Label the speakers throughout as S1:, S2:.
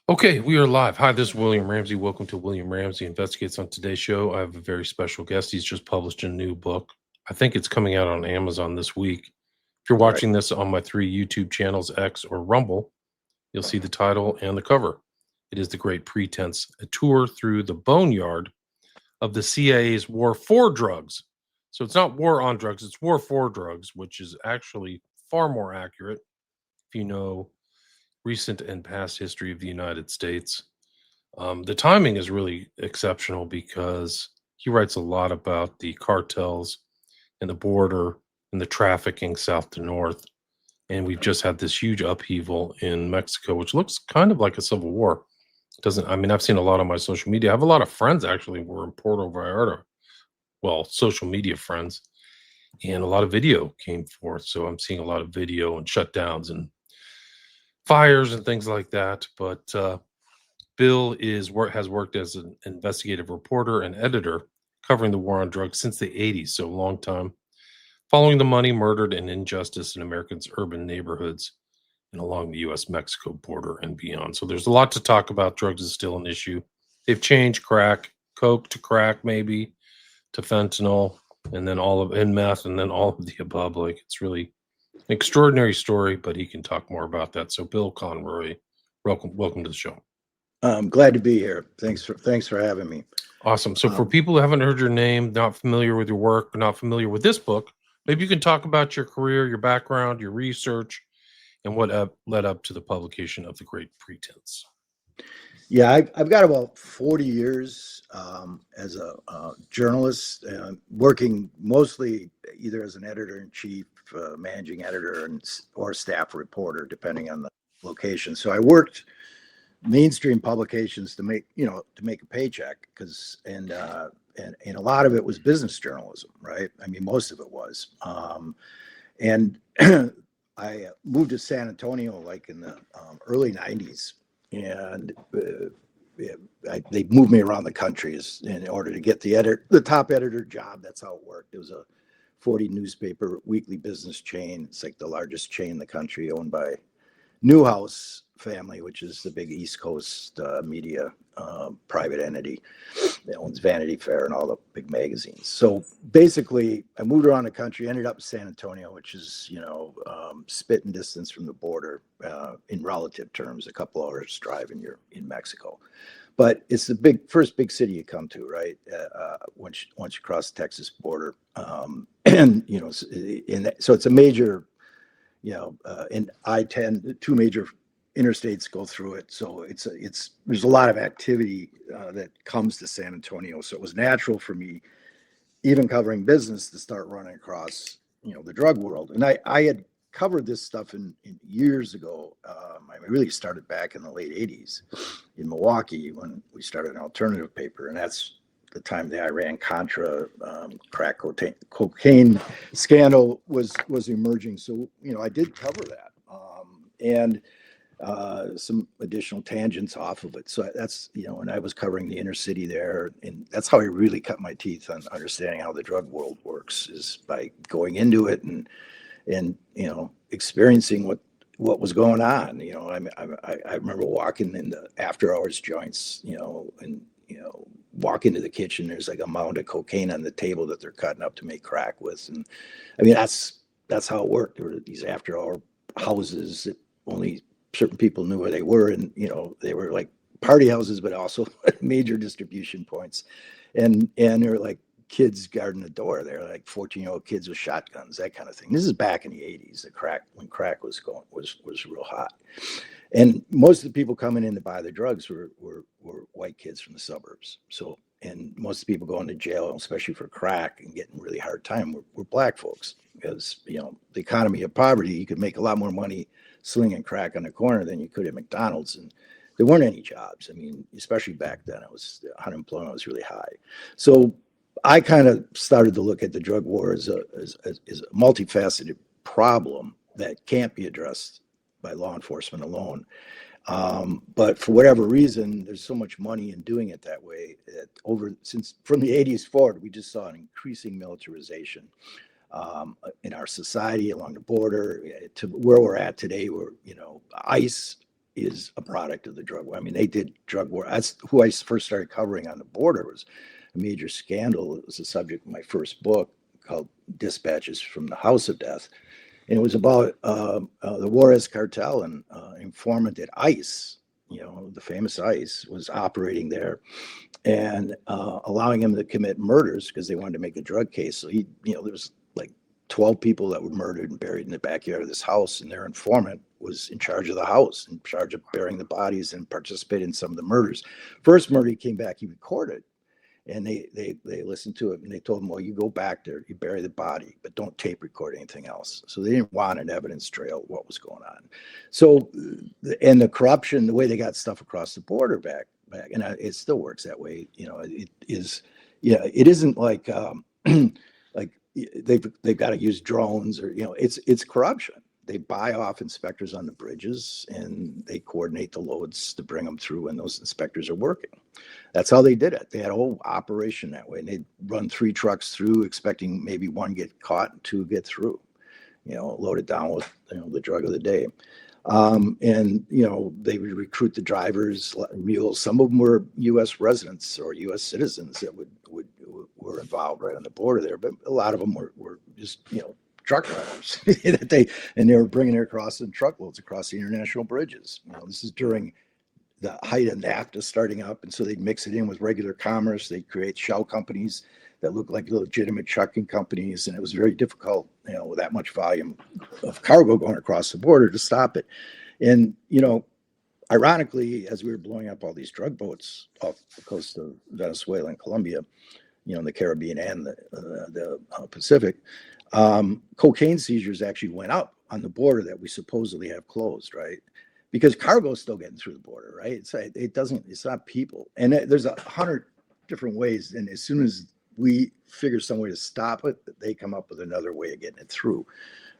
S1: Okay, we are live. Hi, this is William Ramsey. Welcome to William Ramsey Investigates. On today's show, I have a very special guest. He's just published a new book. I think it's coming out on Amazon this week. If you're
S2: Right.
S1: watching this on my three YouTube channels, X or Rumble, you'll see the title and the cover. It is The Great Pretense, a tour through the boneyard of the CIA's war for drugs. So it's not war on drugs, it's war for drugs, which is actually far more accurate if you know recent and past history of the United States. The timing is really exceptional because he writes a lot about the cartels and the border and the trafficking south to north. And we've just had this huge upheaval in Mexico, which looks kind of like a civil war. It doesn't, I mean, I've seen a lot on my social media. I have a lot of friends actually who were in Puerto Vallarta, well, social media friends, and a lot of video came forth. So I'm seeing a lot of video and shutdowns and fires and things like that. But Bill has worked as an investigative reporter and editor covering the war on drugs since the 80s, so a long time, following the money, murder, and injustice in Americans' urban neighborhoods and along the US Mexico border and beyond. So there's a lot to talk about. Drugs is still an issue. They've changed coke to crack, maybe to fentanyl, and then and meth, and then all of the above. Like, it's really an extraordinary story, but he can talk more about that. So, Bill Conroy, welcome to the show.
S2: I'm glad to be here. Thanks for having me.
S1: Awesome. So for people who haven't heard your name, not familiar with your work, not familiar with this book, maybe you can talk about your career, your background, your research, and what led up to the publication of The Great Pretense.
S2: Yeah, I've got about 40 years as a journalist, working mostly either as an editor-in-chief, managing editor, or staff reporter, depending on the location. So I worked mainstream publications to make a paycheck, and a lot of it was business journalism, right? I mean, most of it was. And I moved to San Antonio like in the early 90s, and they moved me around the country in order to get the top editor job. That's how it worked. It was a 40 newspaper weekly business chain. It's like the largest chain in the country, owned by Newhouse family, which is the big East Coast media private entity that owns Vanity Fair and all the big magazines. So basically, I moved around the country, ended up in San Antonio, which is spitting distance from the border in relative terms, a couple hours drive, and you're in Mexico. But it's the first big city you come to, right? Once you cross the Texas border, and so it's a major. And I-10, two major interstates go through it, so there's a lot of activity that comes to San Antonio. So it was natural for me, even covering business, to start running across the drug world. And I had covered this stuff in years ago. I really started back in the late 80s in Milwaukee when we started an alternative paper, and that's the time the Iran-Contra crack cocaine scandal was emerging. So, I did cover that, and some additional tangents off of it. So that's, and I was covering the inner city there, and that's how I really cut my teeth on understanding how the drug world works, is by going into it and experiencing what was going on. I remember walking in the after hours joints, and walk into the kitchen, there's like a mound of cocaine on the table that they're cutting up to make crack with. And I mean, that's how it worked. There were these after hour houses that only certain people knew where they were. And, they were like party houses, but also major distribution points. And there were like kids guarding the door. They're like 14-year-old kids with shotguns, that kind of thing. This is back in the 80s, when crack was real hot. And most of the people coming in to buy the drugs were white kids from the suburbs. So, and most of the people going to jail, especially for crack and getting really hard time, were black folks, because the economy of poverty, you could make a lot more money slinging crack on the corner than you could at McDonald's, and there weren't any jobs. I mean, especially back then, unemployment was really high. So I kind of started to look at the drug war as a multifaceted problem that can't be addressed by law enforcement alone. But for whatever reason, there's so much money in doing it that way that since from the 80s forward, we just saw an increasing militarization in our society along the border to where we're at today, where ICE is a product of the drug war. I mean, they did drug war. That's who I first started covering on the border. Was a major scandal. It was the subject of my first book called Dispatches from the House of Death. And it was about the Juarez cartel and informant at ICE, the famous ICE, was operating there and allowing him to commit murders because they wanted to make a drug case. So there was like 12 people that were murdered and buried in the backyard of this house, and their informant was in charge of the house, in charge of burying the bodies and participated in some of the murders. First murder, he came back, he recorded, and they listened to it, and they told him, well, you go back there, you bury the body, but don't tape record anything else. So they didn't want an evidence trail of what was going on. So, and the corruption, the way they got stuff across the border back, and it still works that way. It is, it isn't like, like they've got to use drones or, it's corruption. They buy off inspectors on the bridges and they coordinate the loads to bring them through when those inspectors are working. That's how they did it. They had a whole operation that way. And they'd run 3 trucks through, expecting maybe 1 get caught and 2 get through, loaded down with, the drug of the day. And they would recruit the drivers, mules. Some of them were U.S. residents or U.S. citizens that were involved right on the border there, but a lot of them were just truck drivers that they were bringing it across in truckloads across the international bridges. This is during the height of NAFTA starting up, and so they'd mix it in with regular commerce. They'd create shell companies that looked like legitimate trucking companies, and it was very difficult, with that much volume of cargo going across the border to stop it. And ironically, as we were blowing up all these drug boats off the coast of Venezuela and Colombia, in the Caribbean and the Pacific, cocaine seizures actually went up on the border that we supposedly have closed, right? Because cargo is still getting through the border, right? It's not people. And there's 100 different ways. And as soon as we figure some way to stop it, they come up with another way of getting it through.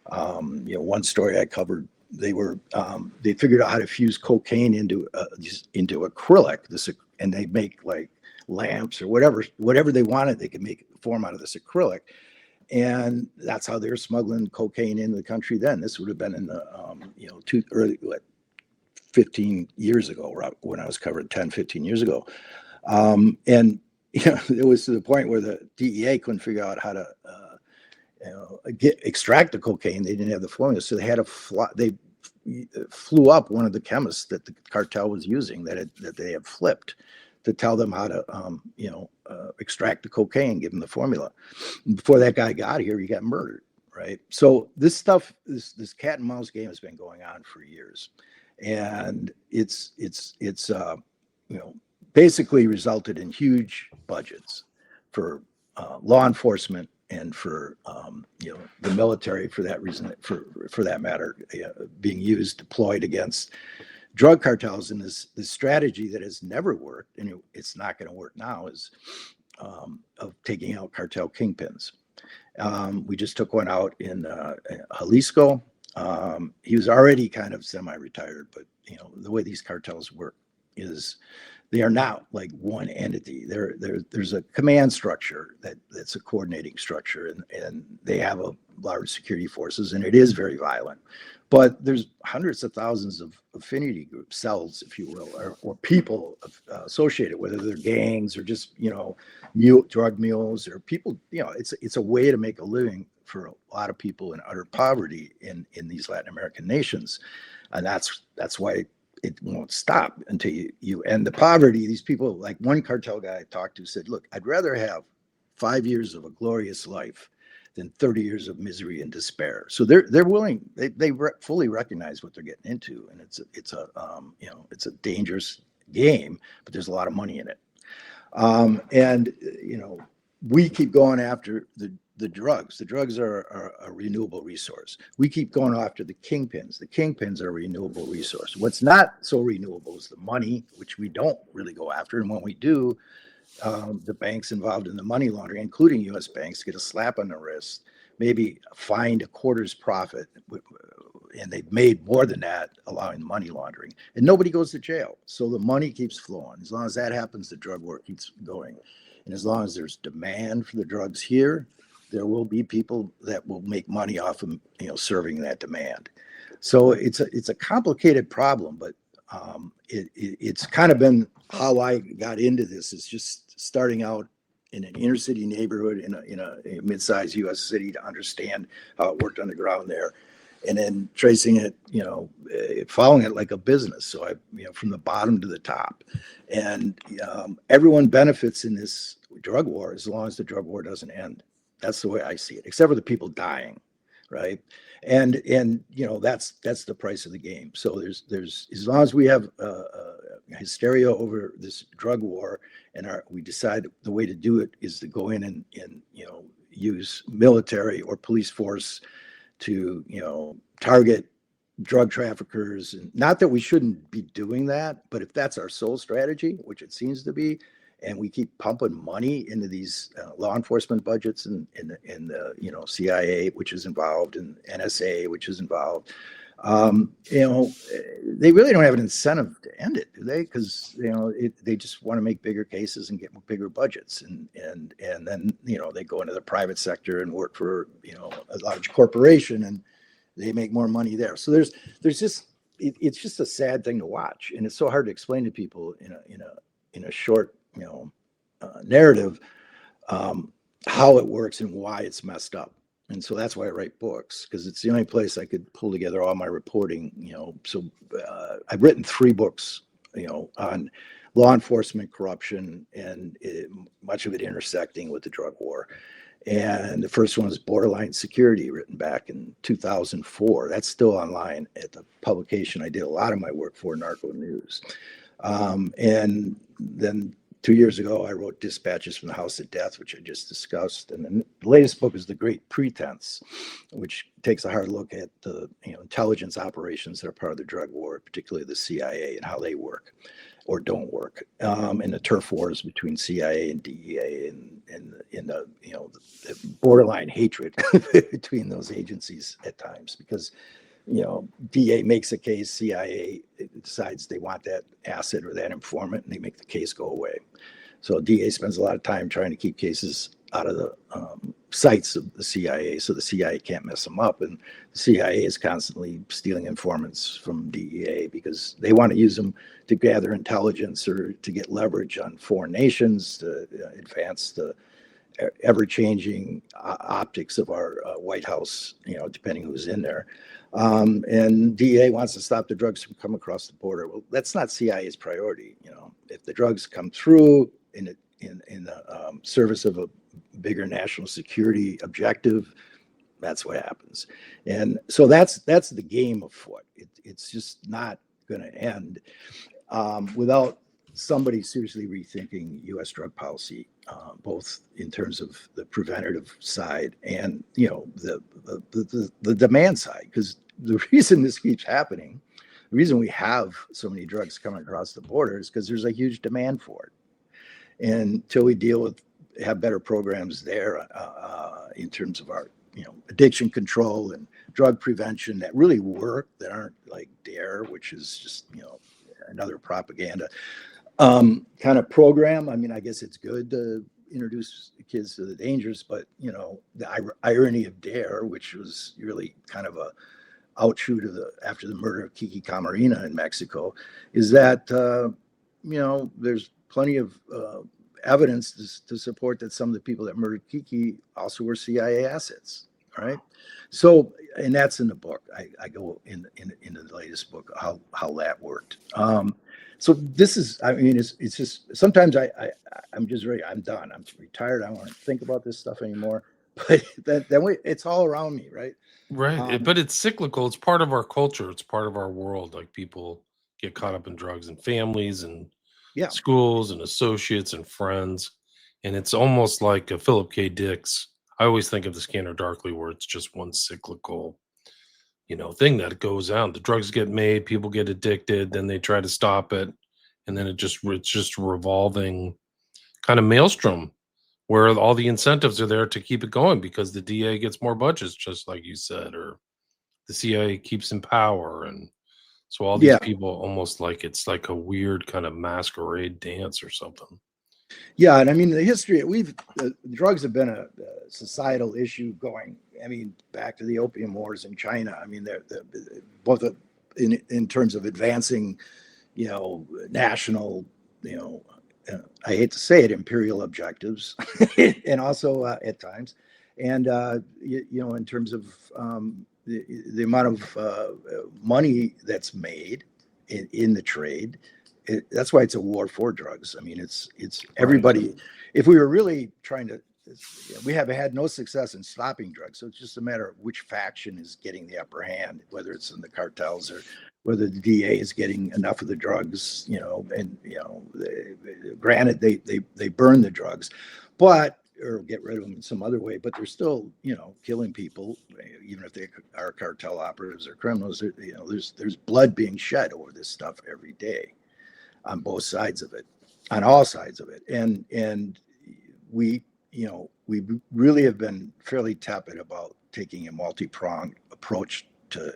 S2: One story I covered, they figured out how to fuse cocaine into acrylic, and they make like lamps or whatever they wanted. They could make form out of this acrylic. And that's how they were smuggling cocaine into the country then. This would have been in the 15 years ago, when I was covered 10, 15 years ago. And it was to the point where the DEA couldn't figure out how to extract the cocaine. They didn't have the formula, so they had to fly. They flew up one of the chemists that the cartel was using that they had flipped to tell them how to extract the cocaine, give them the formula. And before that guy got here, he got murdered, right? So this stuff, this cat and mouse game has been going on for years, and it's basically resulted in huge budgets for law enforcement and for the military, for that reason, for that matter, being deployed against drug cartels. And this strategy that has never worked, and it's not going to work now, is of taking out cartel kingpins. We just took one out in Jalisco. He was already kind of semi-retired, but the way these cartels work is they are not like one entity. There's a command structure that's a coordinating structure, and they have a large security forces, and it is very violent. But there's hundreds of thousands of affinity groups, cells, if you will, or people associated, whether they're gangs or just drug mules or people. It's a way to make a living for a lot of people in utter poverty in these Latin American nations, and that's why it won't stop until you end the poverty. These people, like one cartel guy I talked to, said, "Look, I'd rather have 5 years of a glorious life than 30 years of misery and despair." So they're willing. They fully recognize what they're getting into, and it's a dangerous game, but there's a lot of money in it. And we keep going after the drugs. The drugs are a renewable resource. We keep going after the kingpins. The kingpins are a renewable resource. What's not so renewable is the money, which we don't really go after. And when we do, the banks involved in the money laundering, including U.S. banks, get a slap on the wrist, maybe fined a quarter's profit, and they've made more than that, allowing money laundering. And nobody goes to jail. So the money keeps flowing. As long as that happens, the drug war keeps going. And as long as there's demand for the drugs here, there will be people that will make money off of serving that demand. So it's a complicated problem, but It's kind of been how I got into this, is just starting out in an inner city neighborhood in a mid-sized U.S. city to understand how it worked on the ground there, and then tracing it, following it like a business. So from the bottom to the top, and everyone benefits in this drug war as long as the drug war doesn't end. That's the way I see it, except for the people dying, right? And that's the price of the game. So there's as long as we have hysteria over this drug war, and we decide the way to do it is to go in and use military or police force to target drug traffickers. And not that we shouldn't be doing that, but if that's our sole strategy, which it seems to be, and we keep pumping money into these law enforcement budgets and the CIA, which is involved, and NSA, which is involved, they really don't have an incentive to end it, do they? Because they just want to make bigger cases and get bigger budgets, and then they go into the private sector and work for a large corporation, and they make more money there. So there's just it's just a sad thing to watch, and it's so hard to explain to people in a short narrative how it works and why it's messed up. And so that's why I write books, because it's the only place I could pull together all my reporting. So I've written 3 books, on law enforcement corruption, and much of it intersecting with the drug war. And the first one was Borderline Security, written back in 2004. That's still online at the publication I did a lot of my work for, Narco News. And then 2 years ago, I wrote Dispatches from the House of Death, which I just discussed. And then the latest book is The Great Pretense, which takes a hard look at the intelligence operations that are part of the drug war, particularly the CIA, and how they work or don't work, and the turf wars between CIA and DEA, and the borderline hatred between those agencies at times, because DA makes a case, CIA decides they want that asset or that informant, and they make the case go away. So DA spends a lot of time trying to keep cases out of the sights of the CIA, so the CIA can't mess them up. And the CIA is constantly stealing informants from DEA because they want to use them to gather intelligence or to get leverage on foreign nations, to advance the ever-changing optics of our White House, depending who's in there. And DEA wants to stop the drugs from coming across the border. Well, that's not CIA's priority. If the drugs come through in the service of a bigger national security objective, that's what happens. And so that's the game afoot. It's just not going to end without somebody seriously rethinking U.S. drug policy, both in terms of the preventative side and the demand side. Because the reason this keeps happening, the reason we have so many drugs coming across the border, is because there's a huge demand for it. And until we have better programs there in terms of our addiction control and drug prevention that really work, that aren't like DARE, which is just another propaganda kind of program. I mean, I guess it's good to introduce kids to the dangers, but the irony of DARE, which was really kind of a outshoot of after the murder of Kiki Camarena in Mexico, is that there's plenty of evidence to support that some of the people that murdered Kiki also were CIA assets. All right. So, and that's in the book. I go into the latest book how that worked. So this is, I mean, it's just, sometimes I'm just ready. I'm done. I'm retired. I don't want to think about this stuff anymore. But then it's all around me, right?
S1: Right. But it's cyclical. It's part of our culture. It's part of our world. Like, people get caught up in drugs and families and schools and associates and friends. And it's almost like a Philip K. Dick's. I always think of the Scanner Darkly, where it's just one cyclical, thing that goes on. The drugs get made, people get addicted, then they try to stop it. And then it's just a revolving kind of maelstrom where all the incentives are there to keep it going because the DA gets more budgets, just like you said, or the CIA keeps in power. And so all these people, almost like it's like a weird kind of masquerade dance or something.
S2: Yeah, and I mean, the history, drugs have been a societal issue going, I mean, back to the opium wars in China. I mean, they're both in terms of advancing, national, I hate to say it, imperial objectives, and also at times, and in terms of the amount of money that's made in the trade. That's why it's a war for drugs. I mean, it's everybody. Right. If we were really trying to, we have had no success in stopping drugs. So it's just a matter of which faction is getting the upper hand, whether it's in the cartels or whether the DA is getting enough of the drugs. Granted, they burn the drugs, but or get rid of them in some other way, but they're still, killing people, even if they are cartel operatives or criminals. There's blood being shed over this stuff every day on both sides of it, on all sides of it. And we really have been fairly tepid about taking a multi-pronged approach to,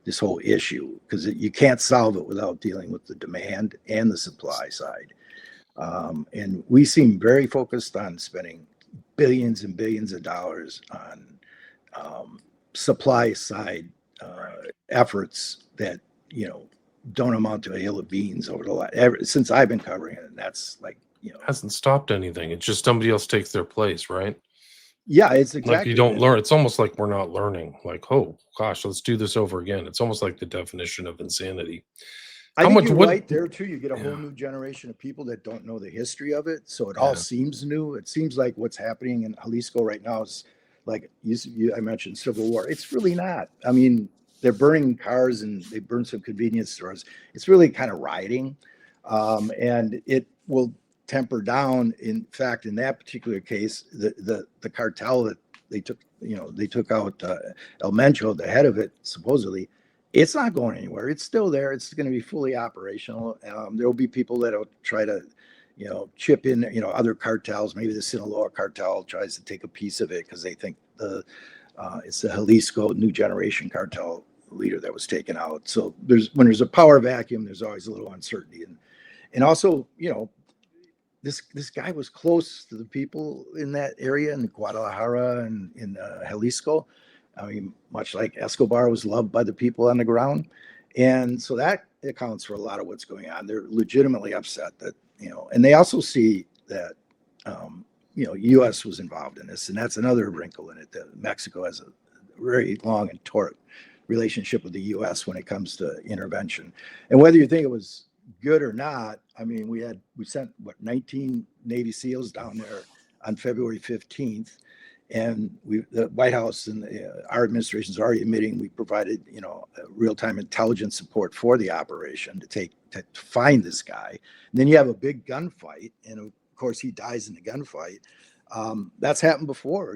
S2: this whole issue, because you can't solve it without dealing with the demand and the supply side. And we seem very focused on spending billions and billions of dollars on supply side efforts that, don't amount to a hill of beans over the last, since I've been covering it. And that's like,
S1: hasn't stopped anything. It's just somebody else takes their place, right?
S2: Yeah, it's exactly
S1: like you don't learn. It's almost like we're not learning. Like, oh gosh, let's do this over again. It's almost like the definition of insanity.
S2: I think you're right there too. You get a whole new generation of people that don't know the history of it, so it all seems new. It seems like what's happening in Jalisco right now is like I mentioned Civil War. It's really not. I mean, they're burning cars and they burn some convenience stores. It's really kind of rioting, and it will temper down. In fact, in that particular case, the cartel that they took out El Mencho, the head of it, supposedly. It's not going anywhere. It's still there. It's going to be fully operational. There will be people that will try to, chip in, other cartels. Maybe the Sinaloa cartel tries to take a piece of it because they think it's the Jalisco new generation cartel leader that was taken out. So when there's a power vacuum, there's always a little uncertainty. And also, this guy was close to the people in that area in Guadalajara and in Jalisco. I mean, much like Escobar was loved by the people on the ground. And so that accounts for a lot of what's going on. They're legitimately upset that, and they also see that, U.S. was involved in this. And that's another wrinkle in it, that Mexico has a very long and torrid relationship with the U.S. when it comes to intervention. And whether you think it was good or not, I mean, we sent 19 Navy SEALs down there on February 15th. And the White House and our administration is already admitting we provided, real-time intelligence support for the operation to find this guy. And then you have a big gunfight, and of course he dies in the gunfight. That's happened before,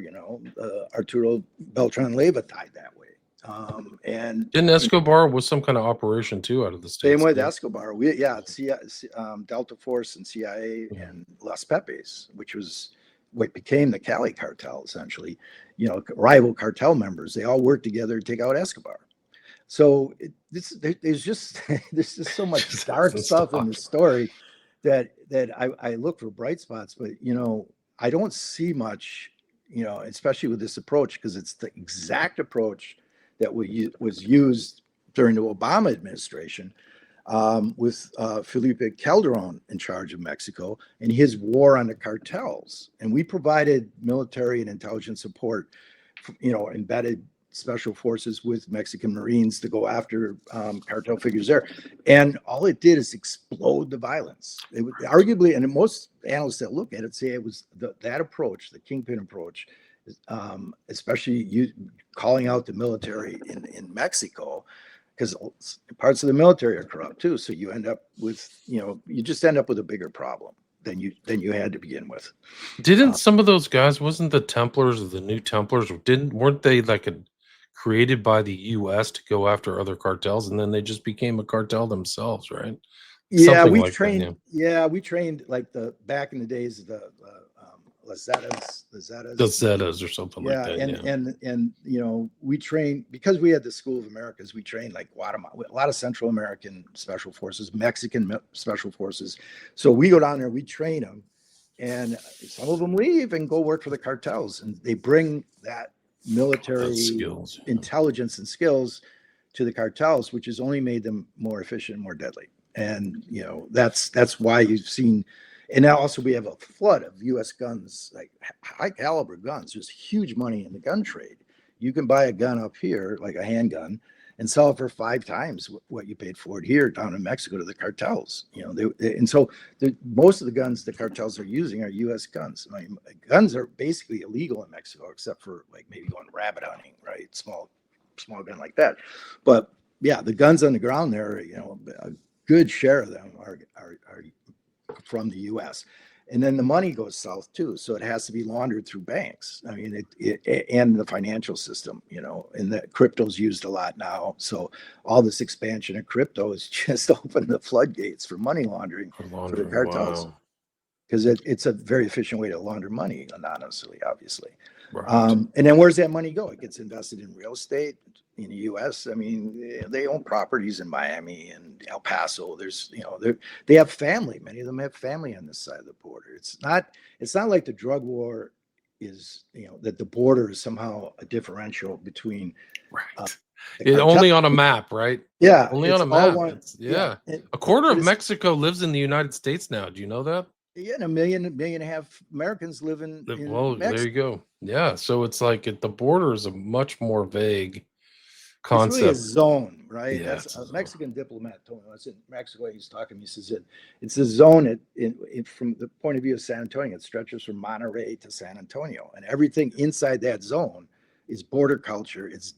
S2: Arturo Beltran Leyva died that way. And
S1: didn't Escobar was some kind of operation too out of the States?
S2: Same with Escobar. Delta Force and CIA and Las Pepes, which was what became the Cali cartel, essentially, rival cartel members. They all worked together to take out Escobar. So there's just so much dark stuff in the story that I look for bright spots, but I don't see much, especially with this approach, because it's the exact approach that was used during the Obama administration. With Felipe Calderon in charge of Mexico and his war on the cartels. And we provided military and intelligence support, embedded special forces with Mexican Marines to go after cartel figures there. And all it did is explode the violence. It was arguably, and most analysts that look at it say it was that approach, the Kingpin approach, especially calling out the military in Mexico, because parts of the military are corrupt too. So you end up with, you just end up with a bigger problem than you had to begin with.
S1: Didn't some of those guys, wasn't the Templars or the New Templars, weren't they created by the U.S. to go after other cartels, and then they just became a cartel themselves, right?
S2: Yeah, we trained like back in the days of the
S1: Zetas or something like that.
S2: And we trained, because we had the School of Americas, we trained like Guatemala, a lot of Central American special forces, Mexican special forces. So we go down there, we train them, and some of them leave and go work for the cartels, and they bring that military skills, intelligence and skills to the cartels, which has only made them more efficient, more deadly. And that's why you've seen. And now also we have a flood of U.S. guns, like high caliber guns. There's huge money in the gun trade. You can buy a gun up here, like a handgun, and sell it for 5 times what you paid for it here down in Mexico to the cartels. And so most of the guns the cartels are using are U.S. guns. I mean, guns are basically illegal in Mexico, except for like maybe going rabbit hunting, right? Small gun like that. But yeah, the guns on the ground there, a good share of them are from the U.S. And then the money goes south too, so it has to be laundered through banks. I mean, it and the financial system, and the crypto's used a lot now. So all this expansion of crypto has just opened the floodgates for money laundering for the cartels, because it's a very efficient way to launder money anonymously, obviously.
S1: Right.
S2: And then where's that money go? It gets invested in real estate in the U.S. I mean, they own properties in Miami and El Paso. There's, they have family. Many of them have family on this side of the border. It's not like the drug war is, that the border is somehow a differential between.
S1: Right. Only on a map, right?
S2: Yeah.
S1: Only on a map.
S2: Yeah.
S1: A quarter of Mexico lives in the United States now. Do you know that?
S2: Yeah, and a million and a half Americans live in
S1: well,
S2: Mexico.
S1: There you go. Yeah. So it's like the border is a much more vague concept.
S2: It's really a zone, right?
S1: Yeah,
S2: That's a Mexican diplomat told me. I was in Mexico. He's talking to me. He says it's a zone from the point of view of San Antonio. It stretches from Monterrey to San Antonio, and everything inside that zone is border culture. It's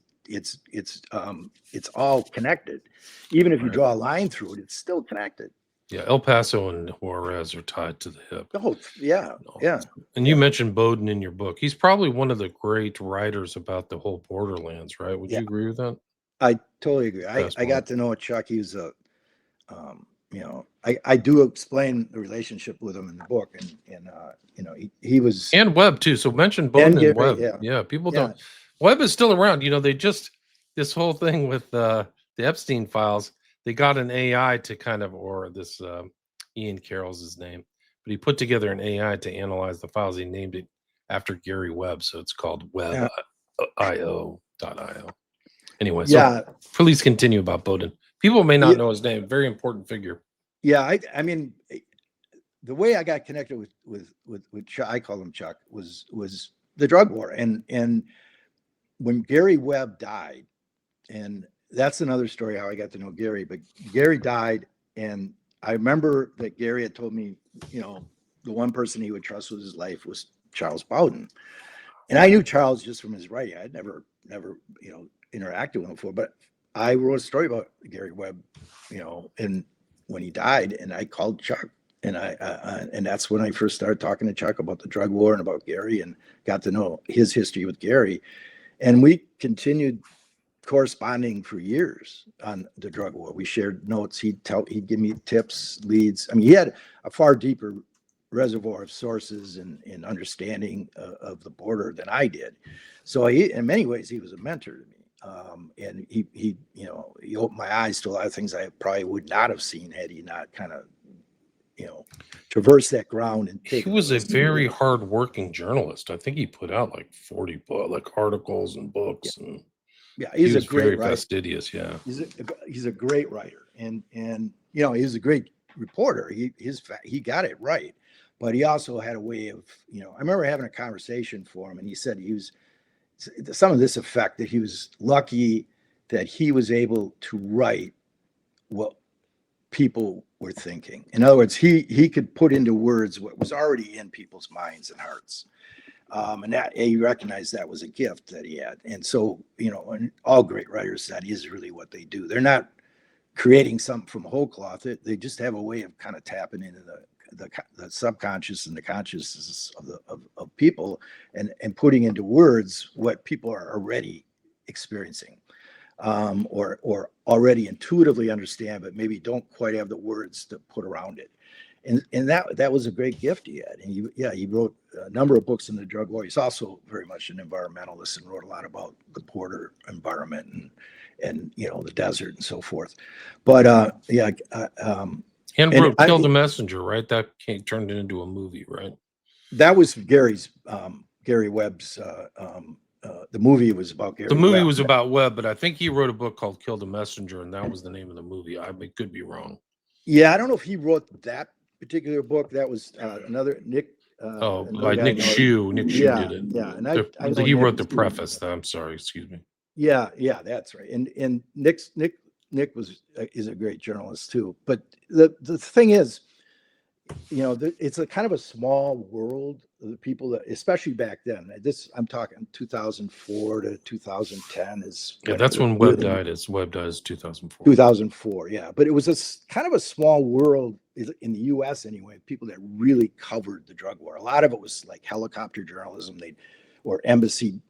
S2: all connected. Even if you draw a line through it, it's still connected.
S1: Yeah, El Paso and Juarez are tied to the hip.
S2: Oh, yeah, yeah.
S1: And you mentioned Bowden in your book. He's probably one of the great writers about the whole borderlands, right? Would you agree with that?
S2: I totally agree. I got to know Chuck. He was I do explain the relationship with him in the book, and he was,
S1: and Webb too. So mention Bowden and Webb. Yeah, people don't. Webb is still around. They just, this whole thing with the Epstein files. They got an AI to kind of, or this Ian Carroll's his name, but he put together an AI to analyze the files. He named it after Gary Webb, so it's called Web.io. Anyway, so please continue about Bowden. People may not know his name. Very important figure.
S2: Yeah, I mean, the way I got connected with Chuck, I call him Chuck, was the drug war, and when Gary Webb died, and that's another story how I got to know Gary. But Gary died, and I remember that Gary had told me, the one person he would trust with his life was Charles Bowden. And I knew Charles just from his writing. I'd never interacted with him before. But I wrote a story about Gary Webb, and when he died, and I called Chuck, and and that's when I first started talking to Chuck about the drug war and about Gary, and got to know his history with Gary, and we continued corresponding for years on the drug war. We shared notes. He'd give me tips, leads. I mean, he had a far deeper reservoir of sources and understanding of the border than I did. So in many ways, he was a mentor to me. And he opened my eyes to a lot of things I probably would not have seen had he not kind of, traversed that ground. And
S1: he was a very hardworking journalist. I think he put out like 40 articles and books. Yeah. And
S2: yeah, he's a great
S1: very
S2: writer.
S1: Fastidious. Yeah,
S2: he's a great writer, and he's a great reporter. He got it right, but he also had a way of, I remember having a conversation for him, and he said he was some of this effect that he was lucky that he was able to write what people were thinking. In other words, he could put into words what was already in people's minds and hearts. And that he recognized that was a gift that he had. And so, and all great writers, that is really what they do. They're not creating something from whole cloth. They just have a way of kind of tapping into the subconscious and the consciousness of people and putting into words what people are already experiencing, or already intuitively understand, but maybe don't quite have the words to put around it. And that was a great gift he had. And he wrote a number of books in the drug war. He's also very much an environmentalist and wrote a lot about the border environment and the desert and so forth. But
S1: and wrote Kill the Messenger, right? That turned it into a movie, right?
S2: That was Gary Webb's the movie was about Gary
S1: The movie
S2: Webb.
S1: was about Webb, but I think he wrote a book called Kill the Messenger, and that was the name of the movie. I could be wrong.
S2: Yeah, I don't know if he wrote that particular book. That was another Nick.
S1: By
S2: guy
S1: Nick Shue. Nick Shue did it.
S2: Yeah, and I know
S1: He
S2: Nick
S1: wrote the preface. I'm sorry, excuse me.
S2: Yeah, that's right. And Nick is a great journalist too. But the thing is, it's a kind of a small world. The people that, especially back then, I'm talking 2004 to 2010 is
S1: that's when Webb died. Webb dies 2004.
S2: 2004, yeah. But it was kind of a small world in the U.S. anyway. People that really covered the drug war. A lot of it was like helicopter journalism. Or embassy,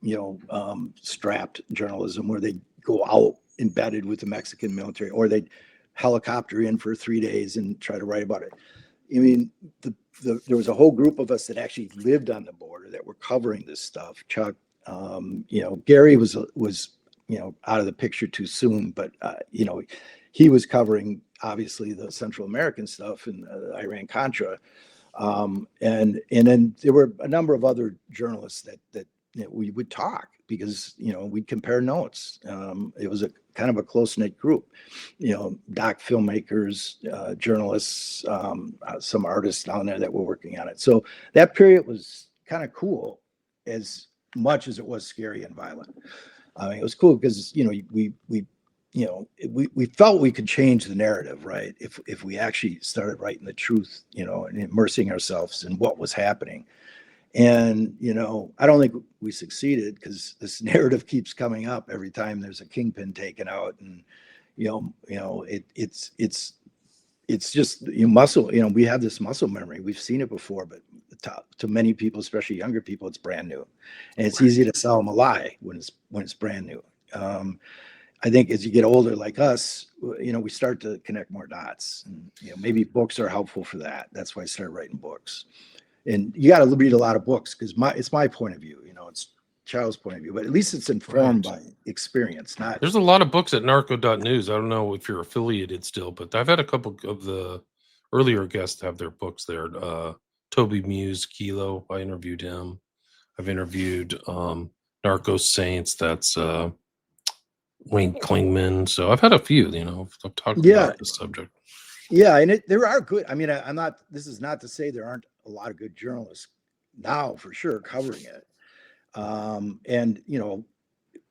S2: strapped journalism, where they go out embedded with the Mexican military, or they'd helicopter in for 3 days and try to write about it. I mean, there was a whole group of us that actually lived on the border that were covering this stuff. Chuck, Gary was out of the picture too soon, but he was covering obviously the Central American stuff and Iran-Contra. And then there were a number of other journalists that we would talk because we'd compare notes. It was a kind of a close-knit group, doc filmmakers, journalists, some artists down there that were working on it. So that period was kind of cool, as much as it was scary and violent. I mean, it was cool because we felt we could change the narrative, right? If we actually started writing the truth, and immersing ourselves in what was happening. And, I don't think we succeeded because this narrative keeps coming up every time there's a kingpin taken out. And, it's just muscle, we have this muscle memory. We've seen it before, but to many people, especially younger people, it's brand new. And it's easy to sell them a lie when it's brand new. I think as you get older, like us, we start to connect more dots. And, maybe books are helpful for that. That's why I started writing books. And you got to read a lot of books because it's my point of view. It's Charles' point of view, but at least it's informed by experience. There's
S1: a lot of books at narco.news. I don't know if you're affiliated still, but I've had a couple of the earlier guests have their books there. Toby Muse, Kilo, I interviewed him. I've interviewed Narco Saints. That's Wayne Klingman. So I've had a few, I've talked about the subject.
S2: Yeah. And there are good, I mean, this is not to say there aren't a lot of good journalists now for sure covering it.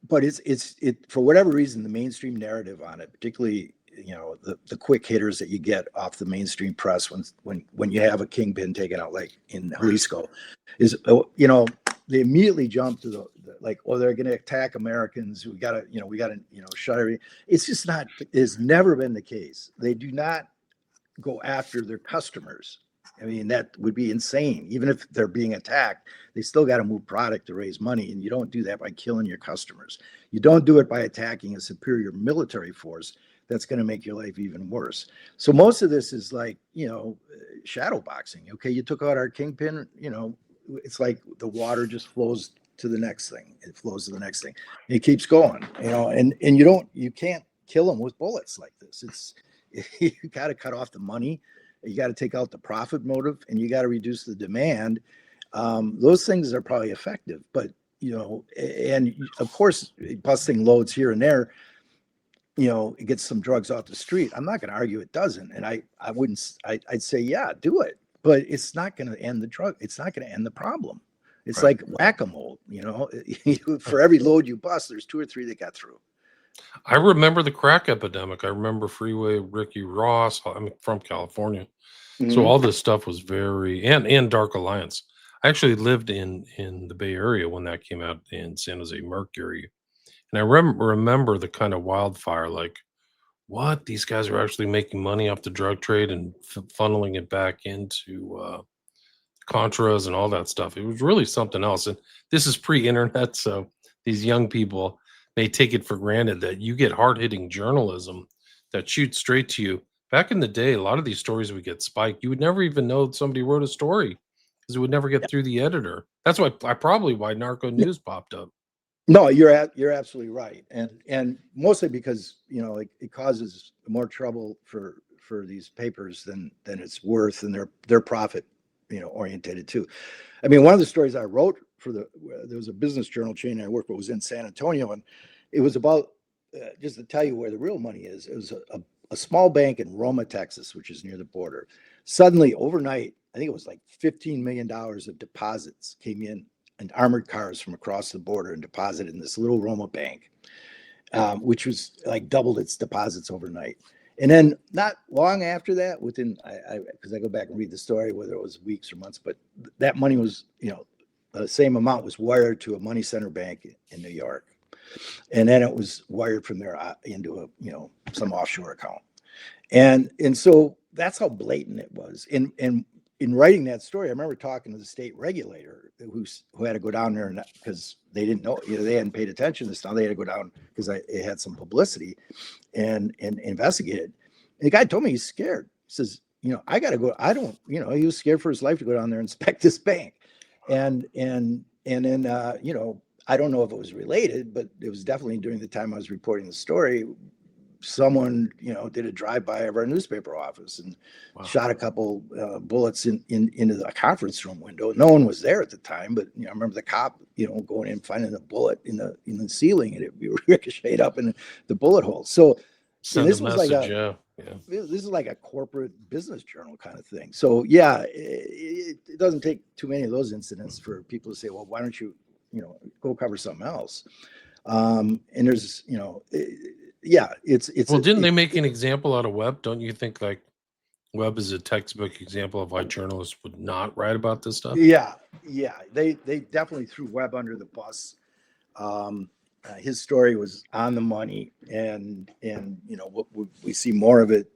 S2: But it's for whatever reason, the mainstream narrative on it, particularly, the quick hitters that you get off the mainstream press when you have a kingpin taken out, like in Jalisco, is, they immediately jump to the they're going to attack Americans. We got to shut everything. It's just not, it's never been the case. They do not go after their customers. I mean, that would be insane. Even if they're being attacked, they still got to move product to raise money. And you don't do that by killing your customers. You don't do it by attacking a superior military force. That's going to make your life even worse. So most of this is like, shadow boxing. Okay, you took out our kingpin, it's like the water just flows to the next thing. It flows to the next thing. It keeps going, and you can't kill them with bullets like this. You got to cut off the money. You got to take out the profit motive, and you got to reduce the demand. Those things are probably effective, but and of course, busting loads here and there, it gets some drugs off the street. I'm not going to argue it doesn't, and I'd say, yeah, do it, but it's not going to end the drug. It's not going to end the problem. It's like whack-a-mole, for every load you bust, there's 2 or 3 that got through.
S1: I remember the crack epidemic. I remember Freeway Ricky Ross. I'm from California. Mm-hmm. So all this stuff was and Dark Alliance. I actually lived in the Bay Area when that came out in San Jose Mercury. And I remember the kind of wildfire, like, what? These guys are actually making money off the drug trade and funneling it back into Contras and all that stuff. It was really something else. And this is pre-internet, so these young people, they take it for granted that you get hard-hitting journalism that shoots straight to you. Back in the day, a lot of these stories would get spiked. You would never even know somebody wrote a story because it would never get through the editor. That's why Narco News popped up.
S2: No, you're absolutely right, and mostly because it causes more trouble for these papers than it's worth, and their profit orientated too. I mean, one of the stories I wrote there was a business journal chain I worked with, was in San Antonio, and it was about, just to tell you where the real money is. It was a small bank in Roma, Texas, which is near the border. Suddenly, overnight, I think it was like $15 million of deposits came in armored cars from across the border and deposited in this little Roma bank, which was like doubled its deposits overnight. And then not long after that, because I go back and read the story, whether it was weeks or months, but that money was, the same amount was wired to a money center bank in New York. And then it was wired from there into some offshore account. And so that's how blatant it was. And in writing that story, I remember talking to the state regulator who had to go down there because they didn't know, they hadn't paid attention to this. Now they had to go down because it had some publicity and investigate it. And the guy told me he's scared. He says, I got to go. I don't, he was scared for his life to go down there and inspect this bank. And then, I don't know if it was related, but it was definitely during the time I was reporting the story. Someone, did a drive-by of our newspaper office and shot a couple bullets into the conference room window. No one was there at the time, but I remember the cop, going in, finding a bullet in the ceiling, and it ricocheted up in the bullet hole. So this was like this is like a corporate business journal kind of thing. So it doesn't take too many of those incidents for people to say, well, why don't you, go cover something else? And there's, it's.
S1: Well, didn't they make an example out of Webb? Don't you think like Webb is a textbook example of why journalists would not write about this stuff?
S2: Yeah. They definitely threw Webb under the bus. His story was on the money, and we see more of it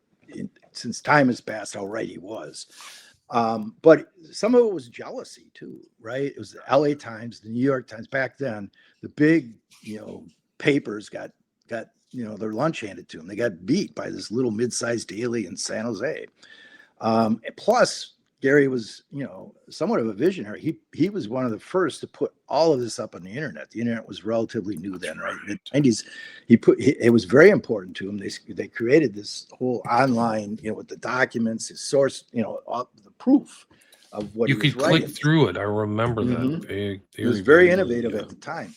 S2: since time has passed. How right he was. But some of it was jealousy too, right? It was the LA Times, the New York Times. Back then, the big, papers got their lunch handed to them. They got beat by this little mid-sized daily in San Jose. Plus, Gary was, somewhat of a visionary. He was one of the first to put all of this up on the internet. The internet was relatively new then, right? In the 90s, it was very important to him. They created this whole online, with the documents, his source, the proof of what
S1: you could click through it. I remember that.
S2: It was very innovative at the time.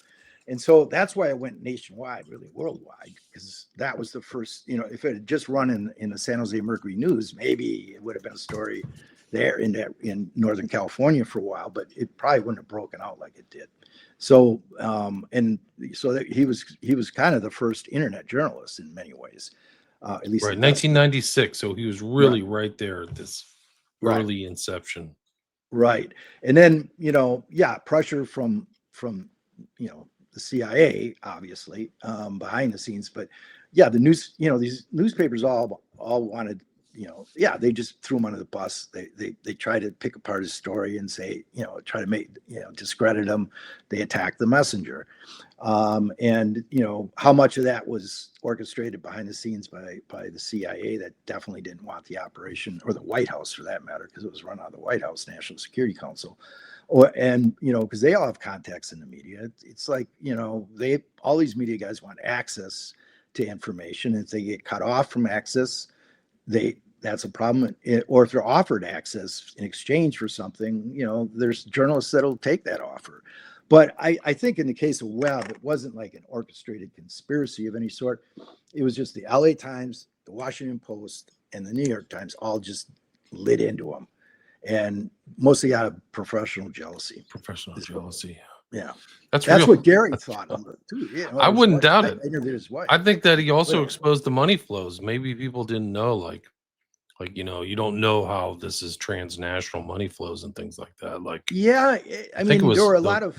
S2: And so that's why I went nationwide, really worldwide, because that was the first, if it had just run in the San Jose Mercury News, maybe it would have been a story there in Northern California for a while, but it probably wouldn't have broken out like it did. So, he was kind of the first internet journalist in many ways, at least.
S1: Right, 1996. So he was really right there at this early inception.
S2: Right. And then, pressure from the CIA, obviously, behind the scenes, but the news, these newspapers all wanted, they just threw him under the bus. They try to pick apart his story and say, try to make, discredit him. They attacked the messenger. And how much of that was orchestrated behind the scenes by the CIA that definitely didn't want the operation, or the White House for that matter, because it was run out of the White House National Security Council. Because they all have contacts in the media. It's like, all these media guys want access to information. If they get cut off from access, that's a problem. Or if they're offered access in exchange for something, there's journalists that'll take that offer. But I think in the case of Webb, it wasn't like an orchestrated conspiracy of any sort. It was just the LA Times, the Washington Post, and the New York Times all just lit into him. And mostly out of professional jealousy. Yeah. That's what Gary thought of it too.
S1: I wouldn't doubt it.
S2: I interviewed his wife.
S1: I think that he also exposed the money flows. Maybe people didn't know, like, you don't know how this is transnational money flows and things like that. Like,
S2: I mean, there were a lot of,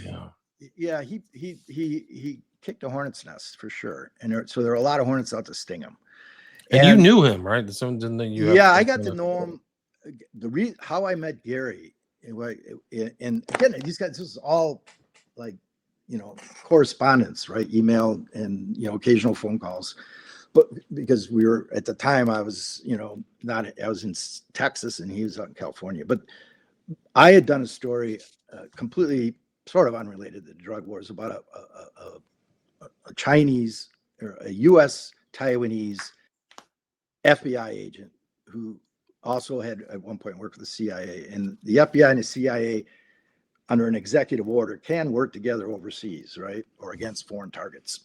S2: he kicked a hornet's nest for sure. And so there were a lot of hornets out to sting him.
S1: And you knew him, right? Someone didn't you?
S2: I got to know him. How I met Gary, and again, these guys, this is all like, correspondence, right? Email and, occasional phone calls. But because we were at the time, I was, I was in Texas and he was out in California. But I had done a story completely sort of unrelated to the drug wars about a Chinese or a U.S. Taiwanese FBI agent who also had at one point worked for the CIA, and the FBI and the CIA, under an executive order, can work together overseas, right, or against foreign targets.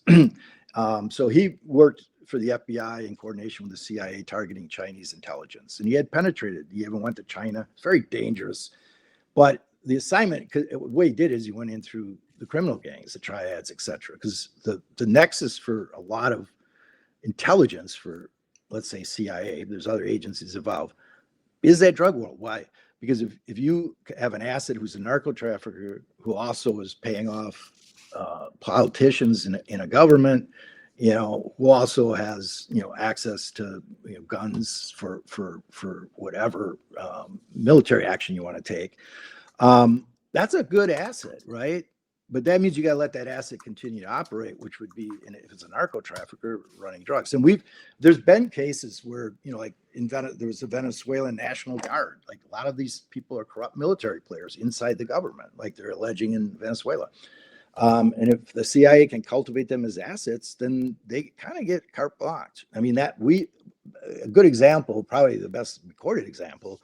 S2: So he worked for the FBI in coordination with the CIA, targeting Chinese intelligence, and he had penetrated. He even went to China. It's very dangerous, but the assignment, what he did is he went in through the criminal gangs, the triads, etc. Because the nexus for a lot of intelligence for, let's say, CIA, there's other agencies involved, is that drug world. Why? Because if you have an asset who's a narco trafficker who also is paying off politicians in a government, who also has, access to, guns for whatever military action you want to take, that's a good asset, right? But that means you got to let that asset continue to operate, which would be, and if it's a narco trafficker running drugs. And there's been cases where, like there was a Venezuelan National Guard. Like a lot of these people are corrupt military players inside the government, like they're alleging in Venezuela. And if the CIA can cultivate them as assets, then they kind of get carte blanche. I mean, a good example, probably the best recorded example,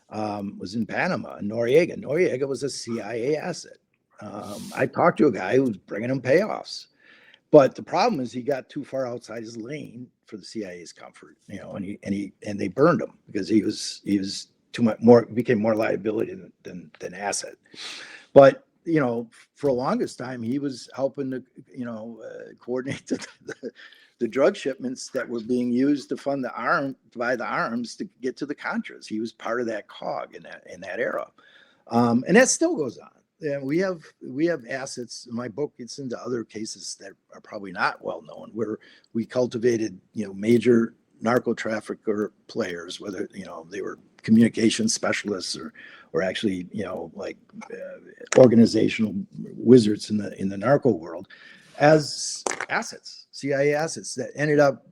S2: was in Panama, Noriega. Noriega was a CIA asset. I talked to a guy who was bringing him payoffs, but the problem is he got too far outside his lane for the CIA's comfort, and they burned him because he was too much more, became more liability than asset. But for the longest time, he was helping to coordinate the drug shipments that were being used to buy the arms to get to the Contras. He was part of that cog in that era, and that still goes on. And we have assets. My book gets into other cases that are probably not well known, where we cultivated major narco trafficker players, whether they were communication specialists or actually organizational wizards in the narco world, as assets, CIA assets that ended up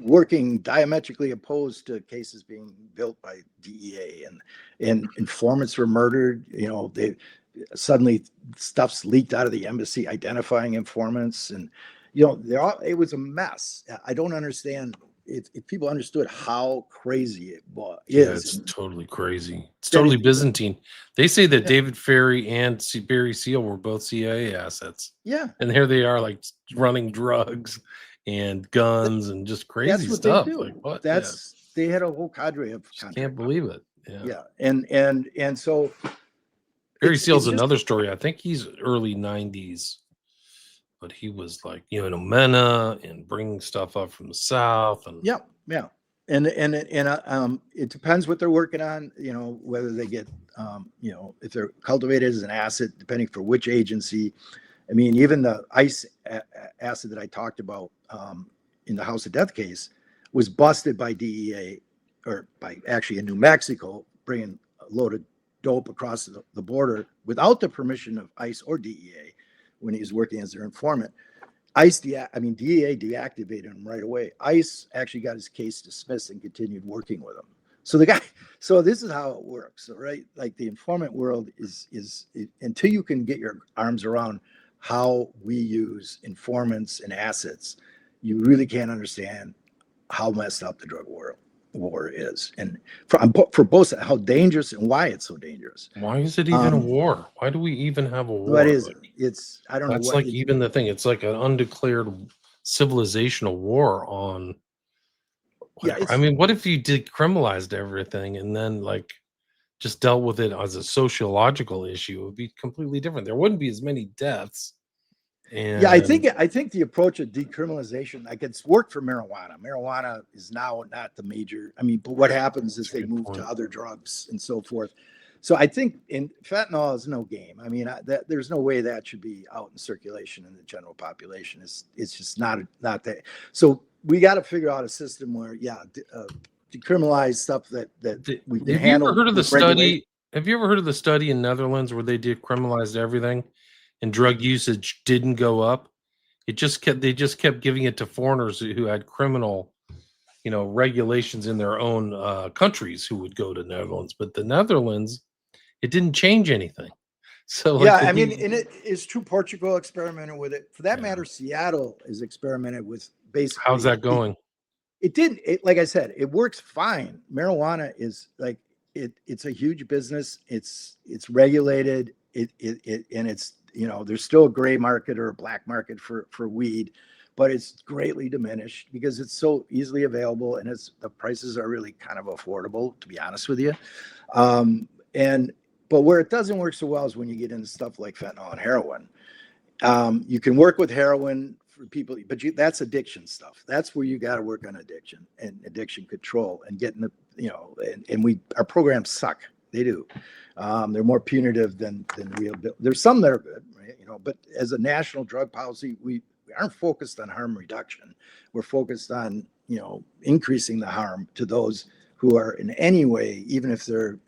S2: working diametrically opposed to cases being built by DEA, and informants were murdered. They suddenly stuff's leaked out of the embassy identifying informants, and it was a mess. I don't understand if people understood how crazy it was.
S1: Yeah, it's totally crazy. It's totally Byzantine. They say that David Ferry and Barry Seal were both CIA assets.
S2: Yeah,
S1: and here they are, like running drugs and guns and just crazy stuff.
S2: They do.
S1: Like, what?
S2: They had a whole cadre of.
S1: Can't believe it.
S2: Yeah, and so
S1: Barry Seal's another story. I think he's early 90s, but he was like, Mena and bringing stuff up from the South. And
S2: yeah. And it depends what they're working on, whether they get, if they're cultivated as an asset, depending for which agency. I mean, even the ICE asset that I talked about in the House of Death case was busted by DEA, or by actually in New Mexico, bringing a load of dope across the border without the permission of ICE or DEA when he was working as their informant. DEA deactivated him right away. ICE actually got his case dismissed and continued working with him. So this is how it works, right? Like the informant world is until you can get your arms around how we use informants and assets, you really can't understand how messed up the drug war is, and for both, how dangerous and why it's so dangerous.
S1: Why is it even a war? Why do we even have a war?
S2: What is it? It's, I don't know.
S1: That's even the thing. It's like an undeclared civilizational war on. Whatever. I mean, what if you decriminalized everything and then just dealt with it as a sociological issue? It would be completely different. There wouldn't be as many deaths. And
S2: I think the approach of decriminalization, it's worked for marijuana. Marijuana is now not the major. I mean, but what happens is they move to other drugs and so forth. So I think fentanyl is no game. I mean, there's no way that should be out in circulation in the general population. It's just not that. So we got to figure out a system where, decriminalize stuff that we can handle.
S1: Have you ever heard of the study? Have you ever heard of the study in Netherlands where they decriminalized everything and drug usage didn't go up? They just kept giving it to foreigners who had criminal, regulations in their own countries who would go to Netherlands. But the Netherlands, it didn't change anything. So
S2: and it is true. Portugal experimented with it. For that matter, Seattle is experimented with basically.
S1: How's that going?
S2: It didn't. Like I said, it works fine. Marijuana is like it's a huge business. It's regulated. And it's there's still a gray market or a black market for weed, but it's greatly diminished because it's so easily available and the prices are really kind of affordable, to be honest with you. And but where it doesn't work so well is when you get into stuff like fentanyl and heroin. You can work with heroin for people, but that's addiction stuff. That's where you got to work on addiction and addiction control and getting our programs suck. They do. They're more punitive than real. There's some that are good, right? But as a national drug policy, we aren't focused on harm reduction. We're focused on, increasing the harm to those who are in any way, even if they're,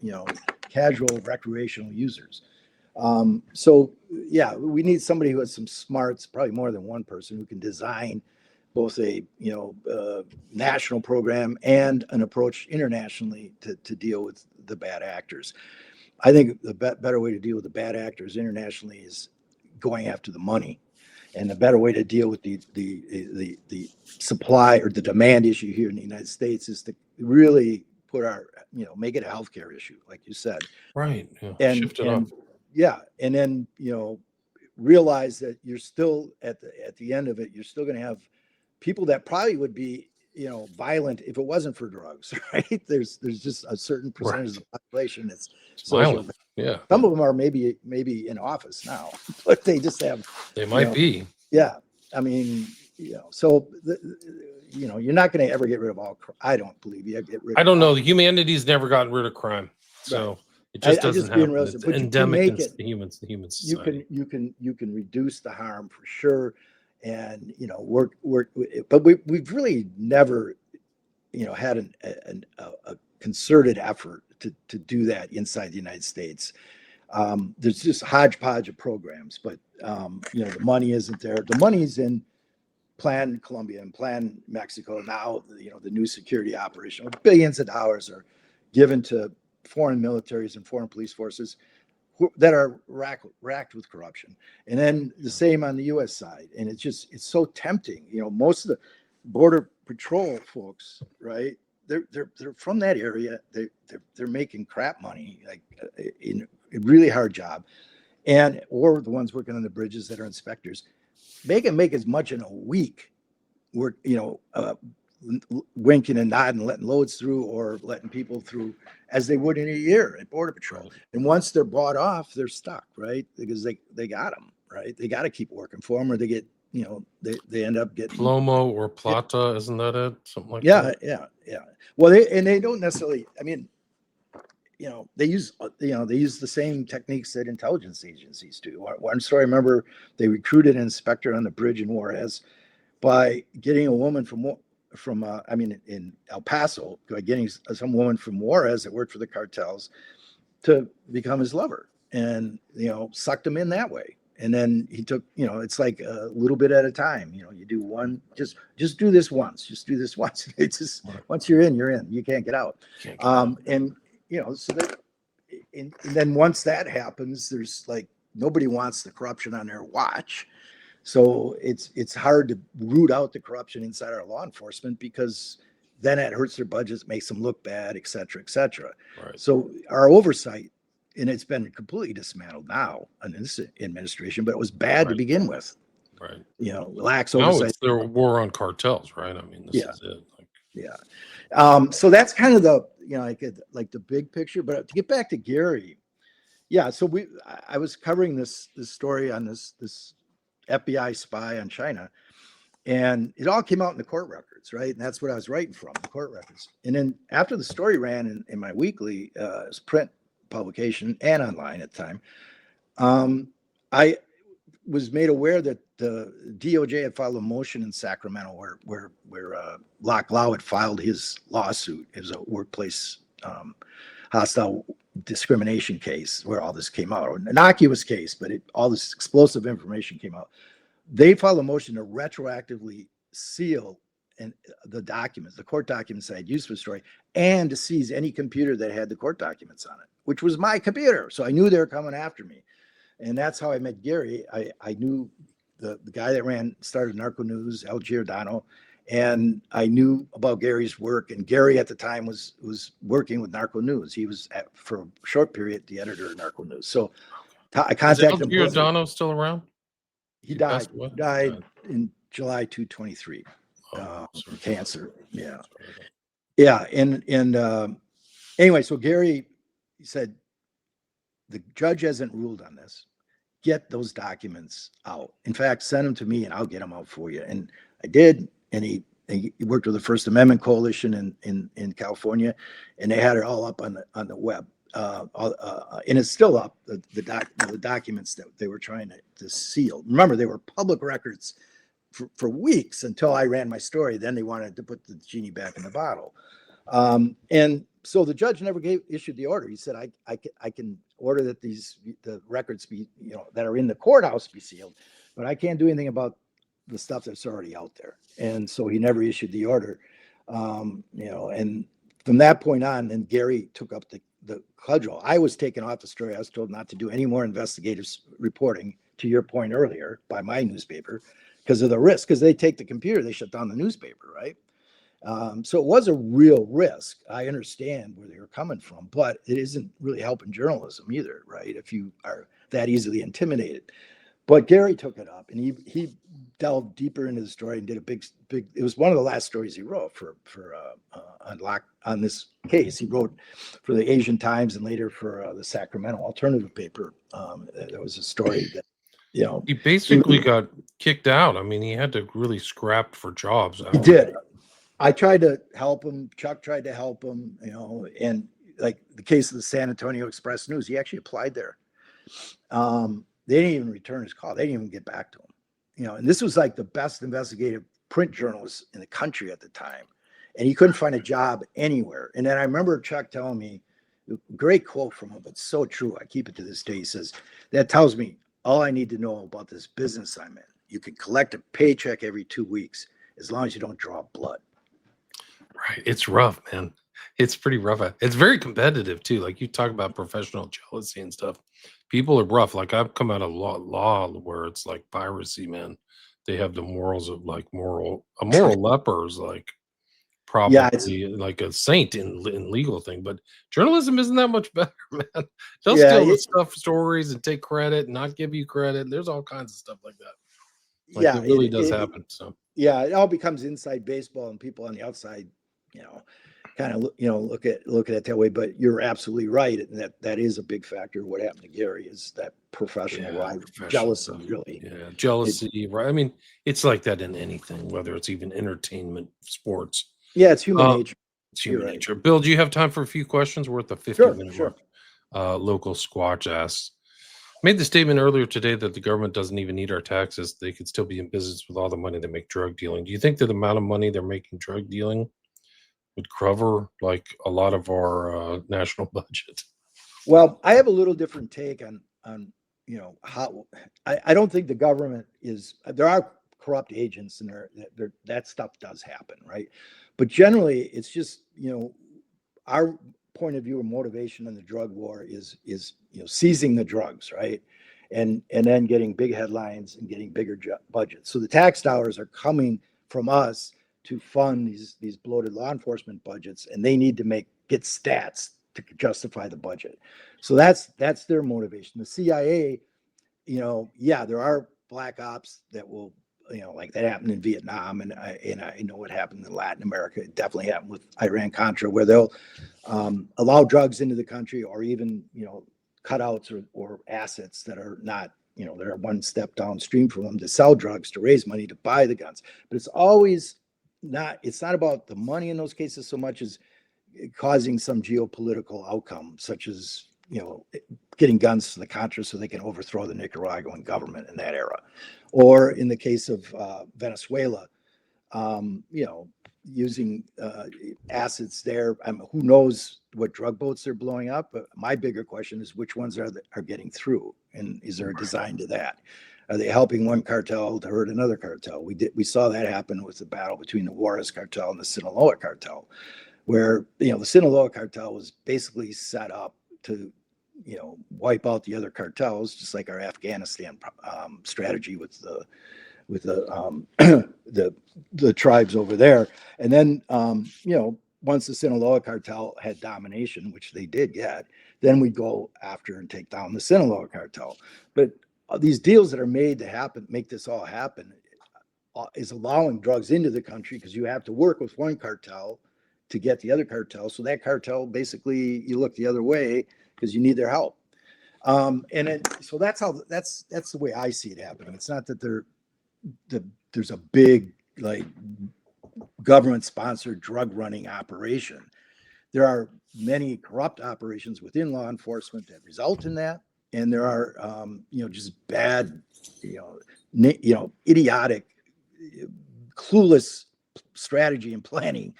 S2: casual recreational users. So yeah, we need somebody who has some smarts, probably more than one person, who can design both a national program and an approach internationally to deal with the bad actors. I think the better way to deal with the bad actors internationally is going after the money, and the better way to deal with the supply or the demand issue here in the United States is to really put make it a healthcare issue, like you said.
S1: Right. Yeah.
S2: And
S1: Shift it up.
S2: yeah, and then realize that you're still at the end of it, you're still going to have people that probably would be violent if it wasn't for drugs, right? There's just a certain percentage of the population that's
S1: violent. Yeah.
S2: Some of them are maybe in office now, but they just have.
S1: They might be.
S2: Yeah, I mean, so you're not going to ever get rid of all. I don't believe you get rid.
S1: I don't know. Humanity's never gotten rid of crime, so. Right. It just doesn't happen. It's endemic in the human society.
S2: You can reduce the harm for sure, and work. But we've really never, had a concerted effort to do that inside the United States. There's just a hodgepodge of programs, but the money isn't there. The money's in Plan Colombia and Plan Mexico now. The new security operation, billions of dollars are given to foreign militaries and foreign police forces that are racked with corruption. And then the same on the U.S. side. And it's so tempting. Most of the Border Patrol folks, right? They're from that area. They're making crap money, like in a really hard job, or the ones working on the bridges that are inspectors. They can make as much in a week. Work, winking and nodding, letting loads through or letting people through as they would in a year at Border Patrol. And once they're bought off, they're stuck, right? Because they got them, right? They got to keep working for them or they get, they end up getting
S1: Plomo or Plata, isn't that it? Something like that.
S2: Yeah. Well, they don't necessarily, I mean, they use the same techniques that intelligence agencies do. One story, I remember they recruited an inspector on the bridge in Juarez by getting a woman from in El Paso, by getting some woman from Juarez that worked for the cartels to become his lover, and sucked him in that way. And then he took, it's like a little bit at a time. You do one, just do this once, just do this once. It's just once you're in, you can't get out. And so that, and then once that happens, there's like nobody wants the corruption on their watch. So it's hard to root out the corruption inside our law enforcement because then it hurts their budgets, makes them look bad, et cetera, et cetera. Right. So our oversight, and it's been completely dismantled now in this administration, but it was bad to begin with.
S1: Right.
S2: Lax oversight.
S1: Now it's their war on cartels, right? I mean, this is it.
S2: So that's kind of the, like the big picture. But to get back to Gary, so I was covering this story on this FBI spy on China, and it all came out in the court records, right? And that's what I was writing from, the court records. And then after the story ran in my weekly print publication and online at the time, I was made aware that the DOJ had filed a motion in Sacramento where Locke Lau had filed his lawsuit. It was a workplace hostile discrimination case where all this came out, an innocuous case, but all this explosive information came out. They filed a motion to retroactively seal the documents, the court documents I had used for the story, and to seize any computer that had the court documents on it, which was my computer. So I knew they were coming after me. And that's how I met Gary. I knew the guy that started Narco News, El Giordano, And I knew about Gary's work, and Gary at the time was working with Narco News. He was for a short period the editor of Narco News. So I
S1: Is Al
S2: contacted him personally.
S1: Giordano still around?
S2: He
S1: passed
S2: died.
S1: away?
S2: Died in July 2023.
S1: Oh, sorry.
S2: Cancer. Yeah.
S1: Sorry.
S2: Yeah. And anyway, so Gary said, the judge hasn't ruled on this. Get those documents out. In fact, send them to me and I'll get them out for you. And I did. And he worked with the First Amendment Coalition in California, and they had it all up on the web. And it's still up, the documents that they were trying to seal. Remember, they were public records for weeks until I ran my story. Then they wanted to put the genie back in the bottle. And so the judge never issued the order. He said, I can order that the records be, that are in the courthouse be sealed, but I can't do anything about the stuff that's already out there. And so he never issued the order. And from that point on, then Gary took up the cudgel. I was taken off the story. I was told not to do any more investigative reporting, to your point earlier, by my newspaper because of the risk, because they take the computer, they shut down the newspaper, right? So it was a real risk. I understand where they were coming from, but it isn't really helping journalism either, right? If you are that easily intimidated. But Gary took it up, and he delved deeper into the story and did a big. It was one of the last stories he wrote on this case. He wrote for the Asian Times and later for the Sacramento alternative paper. There was a story that,
S1: he basically got kicked out. I mean, he had to really scrap for jobs.
S2: He did. I tried to help him. Chuck tried to help him, and like the case of the San Antonio Express News, he actually applied there. They didn't even return his call. They didn't even get back to him, and this was like the best investigative print journalist in the country at the time. And he couldn't find a job anywhere. And then I remember Chuck telling me, great quote from him, but so true. I keep it to this day. He says, that tells me all I need to know about this business I'm in. You can collect a paycheck every 2 weeks as long as you don't draw blood.
S1: Right. It's rough, man. It's pretty rough. It's very competitive too. Like you talk about professional jealousy and stuff. People are rough. Like I've come out of law where it's like piracy, man. They have the morals of like a moral leper is like probably like a saint in legal thing. But journalism isn't that much better, man. They'll steal the stuff stories and take credit and not give you credit. There's all kinds of stuff like that. Like it really does happen. So
S2: yeah, it all becomes inside baseball, and people on the outside, kind of look at it that way. But you're absolutely right, and that is a big factor. What happened to Gary is that professional jealousy, really.
S1: Yeah, jealousy, right? I mean, it's like that in anything, whether it's even entertainment, sports.
S2: Yeah, it's human nature.
S1: It's human nature. Bill, do you have time for a few questions? We're at the 50-minute mark. Local Squatch asks, made the statement earlier today that the government doesn't even need our taxes. They could still be in business with all the money they make drug dealing. Do you think that the amount of money they're making drug dealing would cover like a lot of our national budget?
S2: Well, I have a little different take on how I don't think the government is. There are corrupt agents, and that stuff does happen, right? But generally, it's just our point of view or motivation in the drug war is seizing the drugs, right? And then getting big headlines and getting bigger budgets. So the tax dollars are coming from us to fund these bloated law enforcement budgets, and they need to get stats to justify the budget. So that's their motivation. The CIA, there are black ops that will, like that happened in Vietnam, and I know what happened in Latin America. It definitely happened with Iran-Contra, where they'll allow drugs into the country, or even cutouts or assets that are not, that are one step downstream from them, to sell drugs, to raise money, to buy the guns. But it's always it's not about the money in those cases so much as causing some geopolitical outcome, such as getting guns to the Contra so they can overthrow the Nicaraguan government in that era, or in the case of Venezuela, using assets there. Who knows what drug boats they're blowing up? But my bigger question is, which ones are getting through, and is there a design to that? Are they helping one cartel to hurt another cartel? We saw that happen with the battle between the Juarez cartel and the Sinaloa cartel, where the Sinaloa cartel was basically set up to wipe out the other cartels, just like our Afghanistan strategy with the tribes over there. And then, once the Sinaloa cartel had domination, which they did get, then we go after and take down the Sinaloa cartel. But these deals that are made to happen, make this all happen, is allowing drugs into the country because you have to work with one cartel to get the other cartel. So that cartel, basically, you look the other way because you need their help. So that's the way I see it happening. It's not that there's a big like government sponsored drug running operation. There are many corrupt operations within law enforcement that result in that, and there are just bad, idiotic, clueless strategy and planning,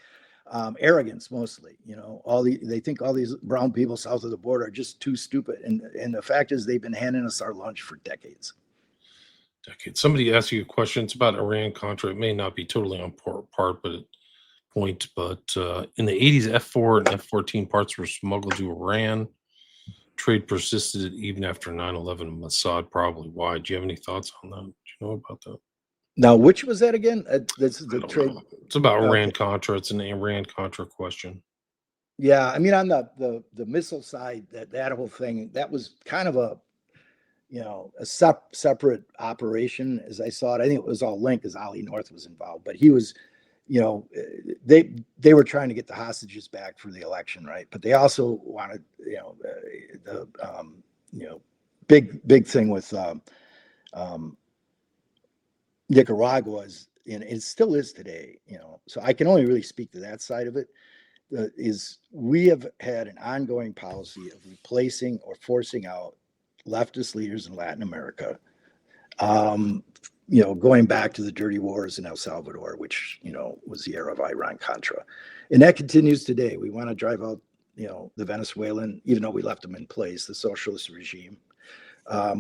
S2: arrogance mostly. They think all these brown people south of the border are just too stupid, and the fact is they've been handing us our lunch for decades.
S1: Somebody asked you a question. It's about Iran-Contra. It may not be totally on point, but in the 80s, F4 and F-14 parts were smuggled to Iran. Trade persisted even after 9/11. Mossad probably. Why? Do you have any thoughts on that? Do you know about that?
S2: Now, which was that again? This is the trade.
S1: It's about Iran-Contra. It's an Iran-Contra question.
S2: Yeah, I mean, on the missile side, that whole thing, that was kind of a separate operation as I saw it. I think it was all linked because Ollie North was involved, but he was, they were trying to get the hostages back for the election, right? But they also wanted, big thing with Nicaragua is, and it still is today, so I can only really speak to that side of it. Is we have had an ongoing policy of replacing or forcing out leftist leaders in Latin America, going back to the dirty wars in El Salvador, which, was the era of Iran-Contra. And that continues today. We want to drive out, the Venezuelan, even though we left them in place, the socialist regime.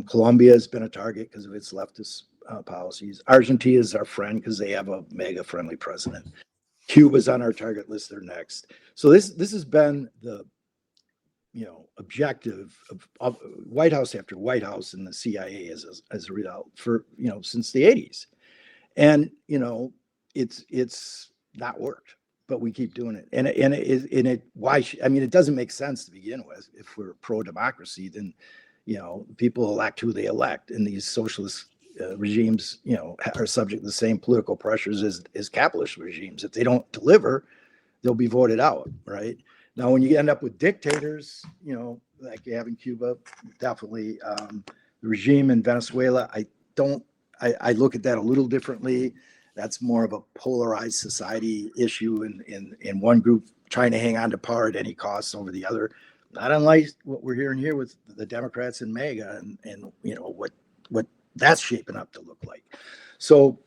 S2: Colombia has been a target because of its leftist policies. Argentina is our friend because they have a mega friendly president. Cuba's on our target list. They're next. So this has been the objective of White House after White House and the CIA as a result for since the 80s, and it's not worked, but we keep doing it, and it doesn't make sense to begin with. If we're pro democracy, then people elect who they elect, and these socialist regimes are subject to the same political pressures as capitalist regimes. If they don't deliver, they'll be voted out, right? Now, when you end up with dictators, like you have in Cuba, definitely the regime in Venezuela, I look at that a little differently. That's more of a polarized society issue, in one group trying to hang on to power at any cost over the other. Not unlike what we're hearing here with the Democrats and MAGA, and what that's shaping up to look like. So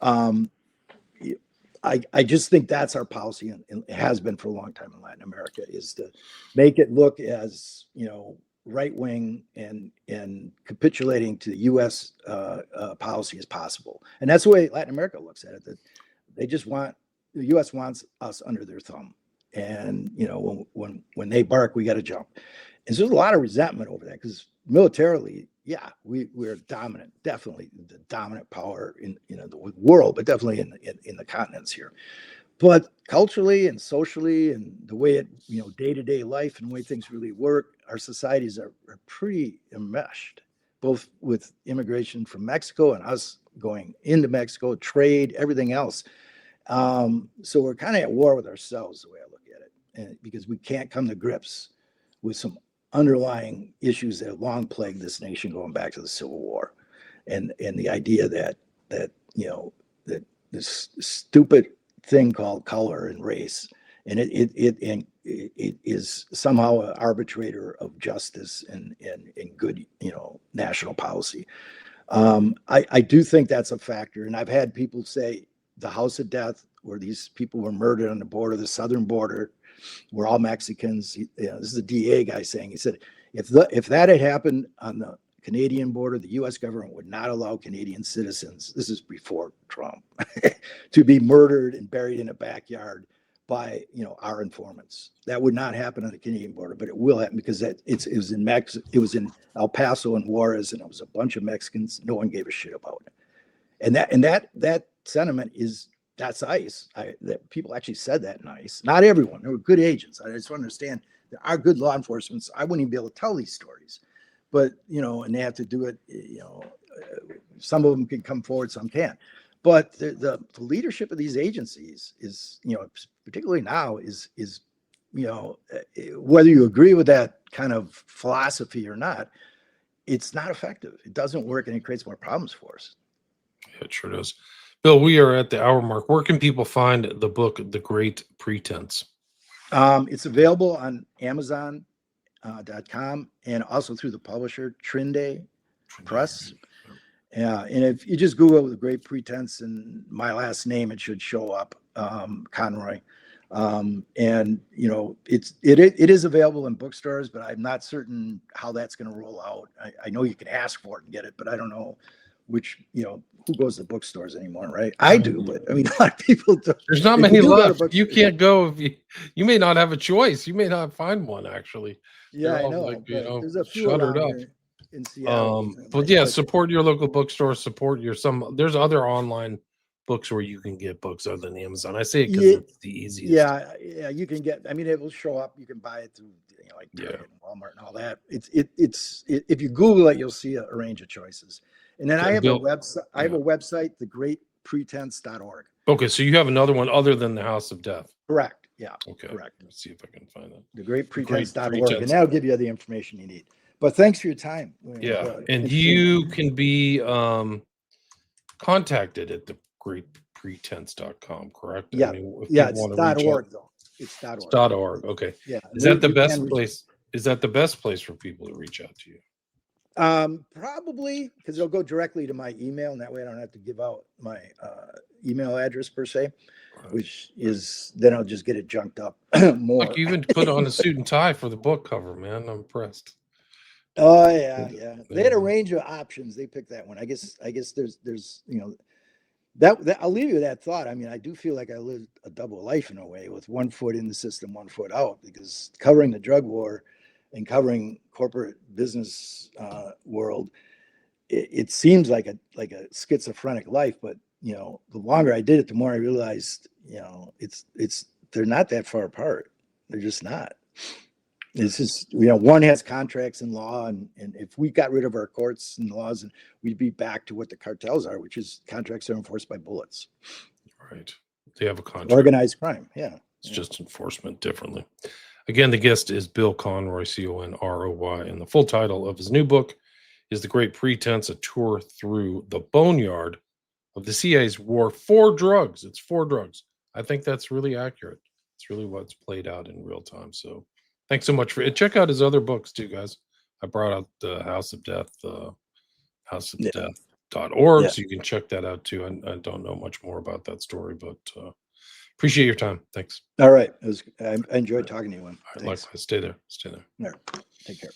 S2: I just think that's our policy, and it has been for a long time in Latin America, is to make it look as right wing and capitulating to the policy as possible. And that's the way Latin America looks at it. That they just want, the U.S. wants us under their thumb, and when they bark, we got to jump. And so there's a lot of resentment over that because militarily, yeah, we're dominant, definitely the dominant power in the world, but definitely in the continents here. But culturally and socially, and the way it day-to-day life and the way things really work, our societies are pretty enmeshed, both with immigration from Mexico and us going into Mexico, trade, everything else. So we're kind of at war with ourselves, the way I look at it, and because we can't come to grips with some underlying issues that have long plagued this nation going back to the Civil War, and the idea that this stupid thing called color and race, and it is somehow an arbitrator of justice and good national policy. I do think that's a factor, and I've had people say the House of Death, where these people were murdered on the border, the southern border. We're all Mexicans. This is a DA guy saying, he said, if that had happened on the Canadian border, the U.S. government would not allow Canadian citizens, this is before Trump, to be murdered and buried in a backyard by our informants. That would not happen on the Canadian border, but it will happen because it was in El Paso and Juarez, and it was a bunch of Mexicans. No one gave a shit about it. And that sentiment that's ICE. That people actually said that in ICE. Not everyone. There were good agents. I just want to understand there are good law enforcement. I wouldn't even be able to tell these stories, but and they have to do it. Some of them can come forward, some can't. But the leadership of these agencies is, particularly now, is whether you agree with that kind of philosophy or not, it's not effective. It doesn't work, and it creates more problems for us.
S1: Yeah, it sure does. Bill, we are at the hour mark. Where can people find the book, The Great Pretense?
S2: It's available on Amazon.com and also through the publisher Trinde Press. Yeah, and if you just Google The Great Pretense and my last name, it should show up, Conroy. And it is available in bookstores, but I'm not certain how that's going to roll out. I know you can ask for it and get it, but I don't know which who goes to bookstores anymore, right? I do, but I mean, a lot of people don't.
S1: There's not many left. You can't go if you may not have a choice. You may not find one actually.
S2: Yeah, I know. There's a few
S1: shuttered up.
S2: In Seattle.
S1: But yeah, support your local bookstore. Support there's other online books where you can get books other than Amazon. I say it because it's the easiest.
S2: Yeah, you can get. I mean, it will show up. You can buy it through like Target and Walmart and all that. It's if you Google it, you'll see a range of choices. And then I have a website. I have a website, thegreatpretense.org.
S1: Okay, so you have another one other than the House of Death.
S2: Correct. Yeah.
S1: Okay.
S2: Correct.
S1: Let's see if I can find that.
S2: Thegreatpretense.org, and that'll give you the information you need. But thanks for your time.
S1: Yeah, and you can be contacted at thegreatpretense.com, correct?
S2: Yeah, it's .org though. It's .org.
S1: It's .org. Okay.
S2: Yeah.
S1: Is that the best place? Is that the best place for people to reach out to you?
S2: Probably, because it'll go directly to my email, and that way I don't have to give out my email address per se, which is then I'll just get it junked up more.
S1: Look, you even put on a suit and tie for the book cover, man. I'm impressed.
S2: Oh yeah. They had a range of options. They picked that one. I guess there's that I'll leave you with that thought. I mean, I do feel like I lived a double life in a way, with one foot in the system, one foot out, because covering the drug war and covering corporate business world, it seems like a schizophrenic life. But the longer I did it, the more I realized, they're not that far apart. They're just not. It's just, one has contracts and law, and if we got rid of our courts and laws, and we'd be back to what the cartels are, which is contracts are enforced by bullets.
S1: Right. They have a contract.
S2: Organized crime. Yeah.
S1: It's just enforcement differently. Again, the guest is Bill Conroy, Conroy, and the full title of his new book is The Great Pretense, a tour through the boneyard of the CIA's war for drugs. It's for drugs. I think that's really accurate. It's really what's played out in real time. So thanks so much for it. Check out his other books too, guys. I brought out the House of Death, houseofdeath.org. So you can check that out too. I don't know much more about that story, but appreciate your time. Thanks.
S2: All right. I enjoyed talking to you.
S1: Likewise. Stay there.
S2: All right. Take care.